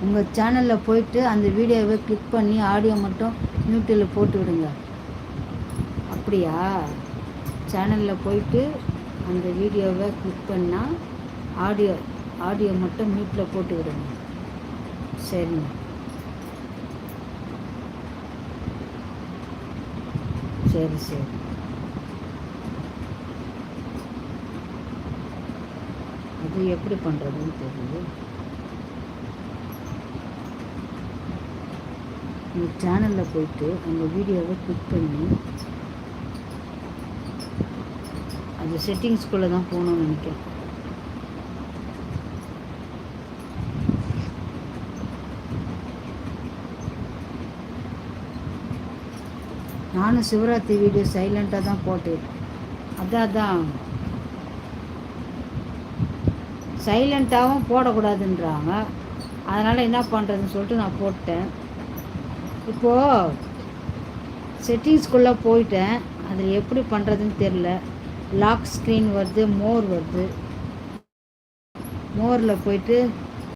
உங்கள் சேனலில் போயிட்டு அந்த வீடியோவை கிளிக் பண்ணி ஆடியோ மட்டும் மியூட்டில் போட்டு விடுங்க. அப்படியா? சேனலில் போயிட்டு அந்த வீடியோவை கிளிக் பண்ணால் ஆடியோ மட்டும் மியூட்டில் போட்டு விடுங்க. சரிங்க, சரி சரி. அது எப்படி பண்ணுறதுன்னு தெரியுது. உங்கள் சேனலில் போயிட்டு அந்த வீடியோவை கிளிக் பண்ணி அது செட்டிங்ஸ்குள்ளே தான் போகணும்னு நினைக்கிறேன். நானும் சிவராத்திரி வீடியோ சைலண்ட்டாக தான் போட்டேன். அதான் சைலண்ட்டாகவும் போடக்கூடாதுன்றாங்க. அதனால் என்ன பண்ணுறதுன்னு சொல்லிட்டு நான் போட்டேன். இப்போது செட்டிங்ஸ்குள்ளே போயிட்டேன். அதில் எப்படி பண்ணுறதுன்னு தெரில. லாக் ஸ்க்ரீன் வருது, மோர் வருது. மோரில் போயிட்டு